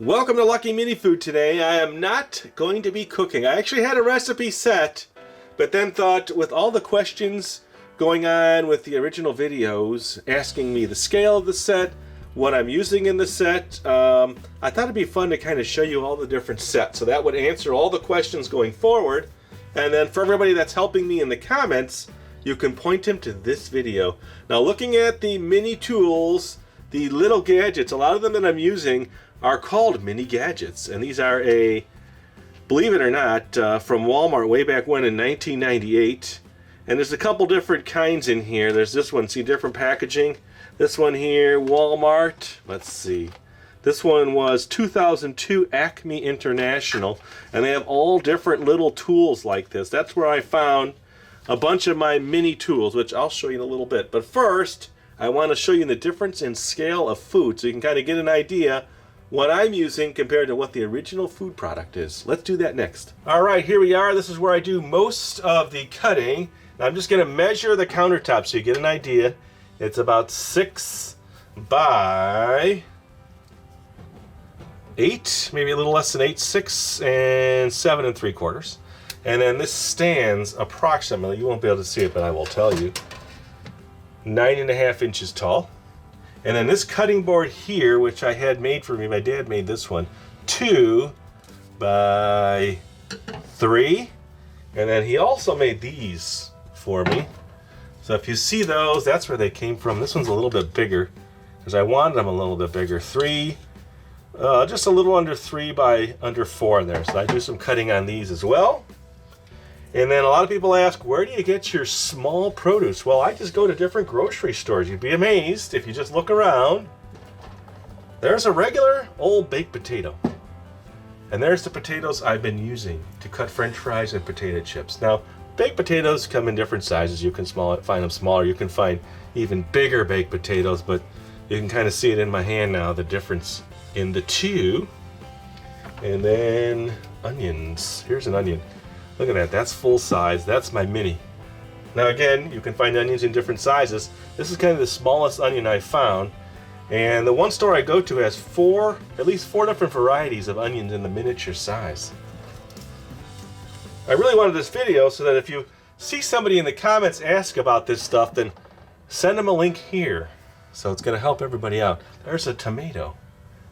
Welcome to Lucky Mini Food. Today I am not going to be cooking. I actually had a recipe set, but then thought with all the questions going on with the original videos asking me the scale of the set, what I'm using in the set, I thought it'd be fun to kind of show you all the different sets, so that would answer all the questions going forward. And then for everybody that's helping me in the comments, you can point them to this video. Now, looking at the mini tools, the little gadgets, a lot of them that I'm using are called mini gadgets, and these are believe it or not, from Walmart way back when in 1998. And there's a couple different kinds in here. There's this one, see, different packaging. This one here, Walmart, let's see. This one was 2002 Acme International, and they have all different little tools like this. That's where I found a bunch of my mini tools, which I'll show you in a little bit. But first, I want to show you the difference in scale of food so you can kind of get an idea what I'm using compared to what the original food product is. Let's do that next. All right, here we are. This is where I do most of the cutting. Now, I'm just going to measure the countertop so you get an idea. It's about 6 by 8, maybe a little less than 8, 6 and 7 3/4. And then this stands approximately, you won't be able to see it, but I will tell you, 9.5 inches tall. And then this cutting board here, which I had made for me, my dad made this one, 2 by 3. And then he also made these for me. So if you see those, that's where they came from. This one's a little bit bigger because I wanted them a little bit bigger. 3, just a little under 3 by under 4 there. So I do some cutting on these as well. And then a lot of people ask, where do you get your small produce? Well, I just go to different grocery stores. You'd be amazed if you just look around. There's a regular old baked potato. And there's the potatoes I've been using to cut French fries and potato chips. Now, baked potatoes come in different sizes. You can find them smaller. You can find even bigger baked potatoes, but you can kind of see it in my hand now, the difference in the two. And then onions. Here's an onion. Look at that, that's full size, that's my mini. Now again, you can find onions in different sizes. This is kind of the smallest onion I found. And the one store I go to has at least four different varieties of onions in the miniature size. I really wanted this video so that if you see somebody in the comments ask about this stuff, then send them a link here. So it's gonna help everybody out. There's a tomato.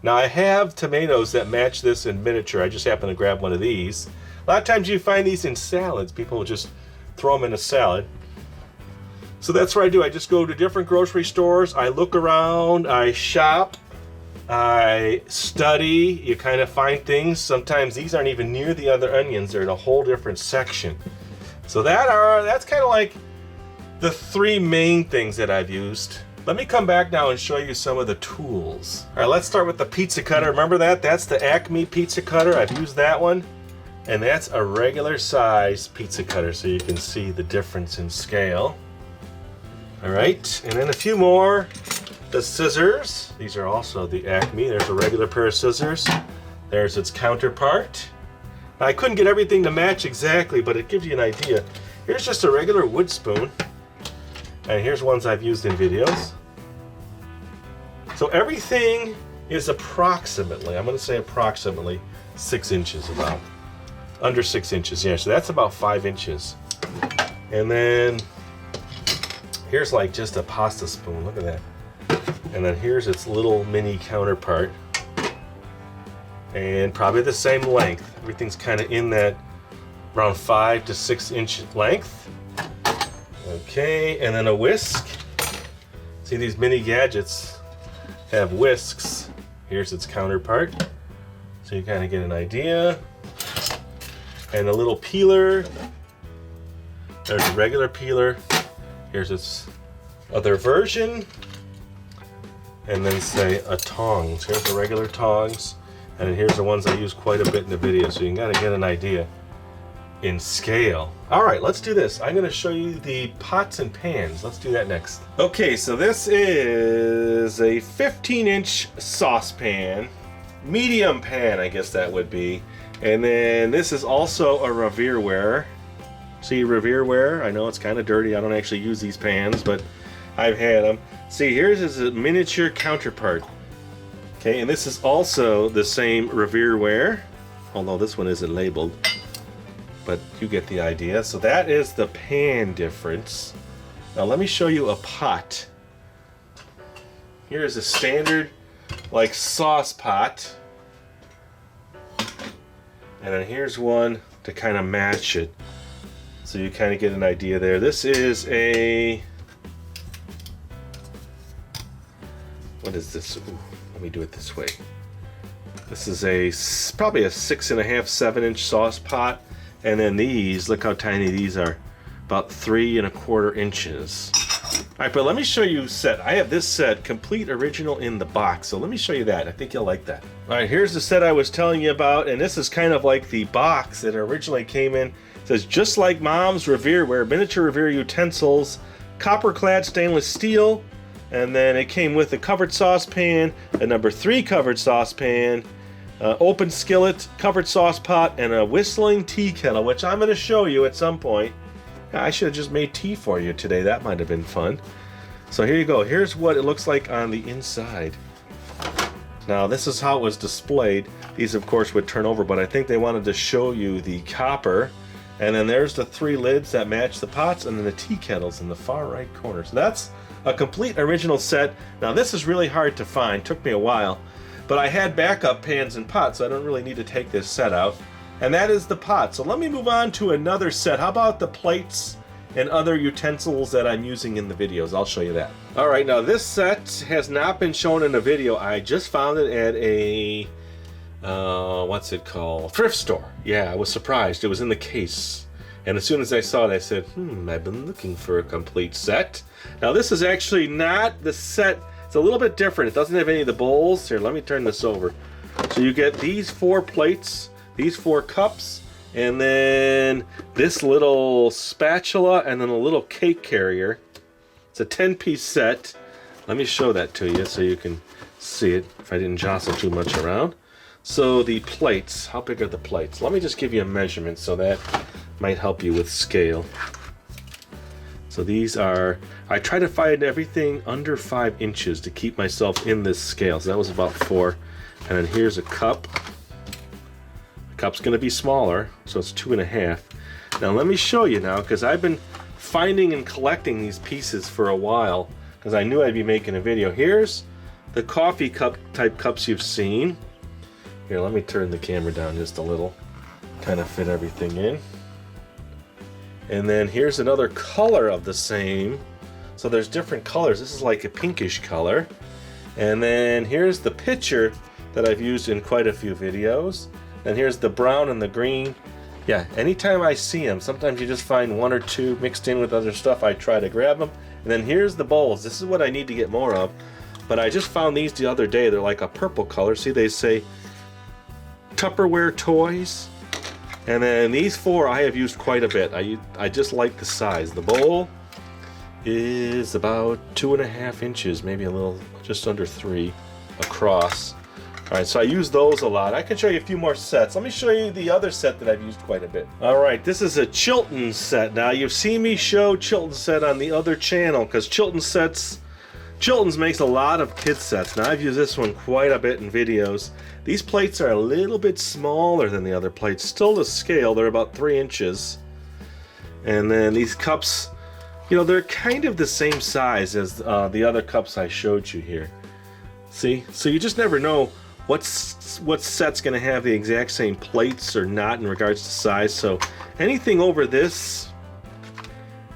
Now I have tomatoes that match this in miniature. I just happened to grab one of these. A lot of times you find these in salads. People will just throw them in a salad. So that's what I do. I just go to different grocery stores. I look around. I shop. I study. You kind of find things. Sometimes these aren't even near the other onions. They're in a whole different section. So that's kind of like the 3 main things that I've used. Let me come back now and show you some of the tools. All right, let's start with the pizza cutter. Remember that? That's the Acme pizza cutter. I've used that one. And that's a regular size pizza cutter, so you can see the difference in scale. All right, and then a few more. The scissors, these are also the Acme. There's a regular pair of scissors. There's its counterpart. Now, I couldn't get everything to match exactly, but it gives you an idea. Here's just a regular wood spoon. And here's ones I've used in videos. So everything is approximately, I'm gonna say approximately 6 inches about. Under 6 inches, yeah, so that's about 5 inches. And then here's like just a pasta spoon, look at that. And then here's its little mini counterpart. And probably the same length. Everything's kind of in that around 5 to 6 inch length. Okay, and then a whisk. See, these mini gadgets have whisks. Here's its counterpart. So you kind of get an idea. And a little peeler. There's a regular peeler. Here's its other version. And then say a tongs. Here's the regular tongs. And then here's the ones I use quite a bit in the video, so you can kind of get an idea in scale. All right, let's do this. I'm gonna show you the pots and pans. Let's do that next. Okay, so this is a 15-inch saucepan. Medium pan, I guess that would be. And then this is also a Revere Ware. See, Revere Ware? I know it's kind of dirty. I don't actually use these pans, but I've had them. See, here's his miniature counterpart. Okay, and this is also the same Revere ware, although this one isn't labeled, but you get the idea. So that is the pan difference. Now let me show you a pot. Here's a standard like sauce pot, and then here's one to kind of match it, so you kind of get an idea there. This is a, what is this? Ooh, let me do it this way. This is probably a 6.5, 7-inch sauce pot, and then these, look how tiny these are, about 3¼ inches. All right, but let me show you set. I have this set complete original in the box, so let me show you that. I think you'll like that. All right, here's the set I was telling you about, and this is kind of like the box that originally came in. It says, just like Mom's Revere ware, miniature Revere utensils, copper-clad stainless steel, and then it came with a covered saucepan, a number 3 covered saucepan, open skillet, covered sauce pot, and a whistling tea kettle, which I'm going to show you at some point. I should have just made tea for you today. That might have been fun. So here you go. Here's what it looks like on the inside. Now this is how it was displayed. These of course would turn over, but I think they wanted to show you the copper. And then there's the 3 lids that match the pots, and then the tea kettles in the far right corner. So that's a complete original set. Now this is really hard to find. Took me a while. But I had backup pans and pots, so I don't really need to take this set out. And that is the pot. So let me move on to another set. How about the plates and other utensils that I'm using in the videos? I'll show you that. All right, now this set has not been shown in a video. I just found it at a, what's it called? Thrift store. Yeah, I was surprised. It was in the case. And as soon as I saw it, I said, I've been looking for a complete set. Now this is actually not the set. It's a little bit different. It doesn't have any of the bowls. Here, let me turn this over. So you get these 4 plates, these 4 cups, and then this little spatula, and then a little cake carrier. It's a 10-piece set. Let me show that to you so you can see it if I didn't jostle too much around. So the plates, how big are the plates? Let me just give you a measurement so that might help you with scale. So these are, I try to find everything under 5 inches to keep myself in this scale. So that was about 4. And then here's a cup. The cup's going to be smaller, so it's 2.5. Now let me show you now, because I've been finding and collecting these pieces for a while, because I knew I'd be making a video. Here's the coffee cup type cups you've seen. Here, let me turn the camera down just a little, kind of fit everything in. And then here's another color of the same. So there's different colors. This is like a pinkish color. And then here's the pitcher that I've used in quite a few videos. And here's the brown and the green. Yeah, anytime I see them, sometimes you just find 1 or 2 mixed in with other stuff, I try to grab them. And then here's the bowls. This is what I need to get more of. But I just found these the other day. They're like a purple color. See, they say Tupperware toys. And then these 4 I have used quite a bit. I just like the size. The bowl is about 2.5 inches, maybe a little, just under 3 across. All right, so I use those a lot. I can show you a few more sets. Let me show you the other set that I've used quite a bit. All right, this is a Chilton set. Now, you've seen me show Chilton set on the other channel, because Chilton's makes a lot of kid sets. Now, I've used this one quite a bit in videos. These plates are a little bit smaller than the other plates. Still to scale, they're about 3 inches. And then these cups, you know, they're kind of the same size as the other cups I showed you here. See? So you just never know what set's going to have the exact same plates or not in regards to size. So anything over this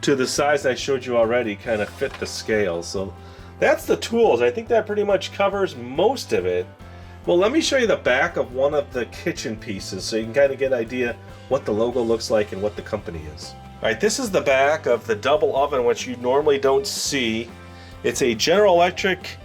to the size I showed you already kind of fit the scale. So that's the tools. I think that pretty much covers most of it. Well, let me show you the back of one of the kitchen pieces so you can kind of get an idea what the logo looks like and what the company is. All right, this is the back of the double oven, which you normally don't see. It's a General Electric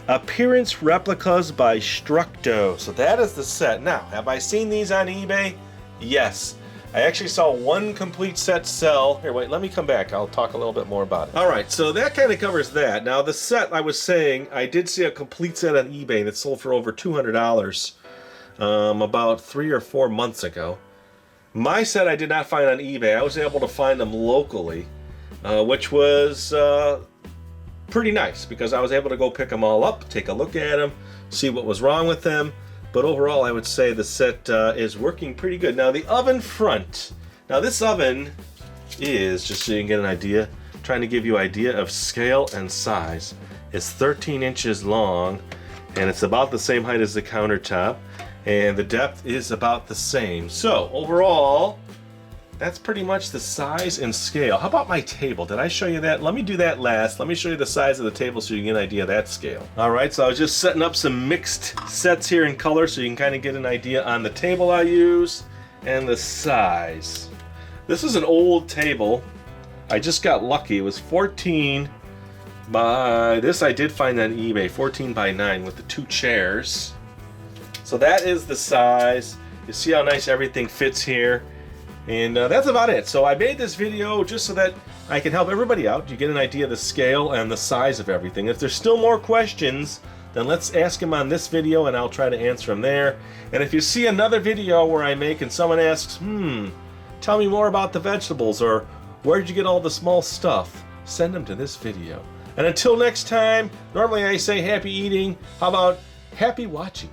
Appearance Replicas by Structo. So that is the set. Now, have I seen these on eBay? Yes. I actually saw one complete set sell. Here, wait, let me come back. I'll talk a little bit more about it. All right, so that kind of covers that. Now, the set I was saying, I did see a complete set on eBay that sold for over $200 about 3 or 4 months ago. My set I did not find on eBay. I was able to find them locally, which was pretty nice because I was able to go pick them all up, take a look at them, see what was wrong with them. But overall, I would say the set is working pretty good. Now the oven front. Now this oven is, just so you can get an idea, trying to give you an idea of scale and size. It's 13 inches long, and it's about the same height as the countertop, and the depth is about the same. So overall, that's pretty much the size and scale. How about my table? Did I show you that? Let me do that last. Let me show you the size of the table so you can get an idea of that scale. All right, so I was just setting up some mixed sets here in color so you can kind of get an idea on the table I use and the size. This is an old table. I just got lucky. It was 14 by, this I did find on eBay, 14 by 9 with the 2 chairs. So that is the size. You see how nice everything fits here. And that's about it. So I made this video just so that I can help everybody out. You get an idea of the scale and the size of everything. If there's still more questions, then let's ask them on this video and I'll try to answer them there. And if you see another video where I make and someone asks, tell me more about the vegetables, or where'd you get all the small stuff, send them to this video. And until next time, normally I say happy eating. How about happy watching?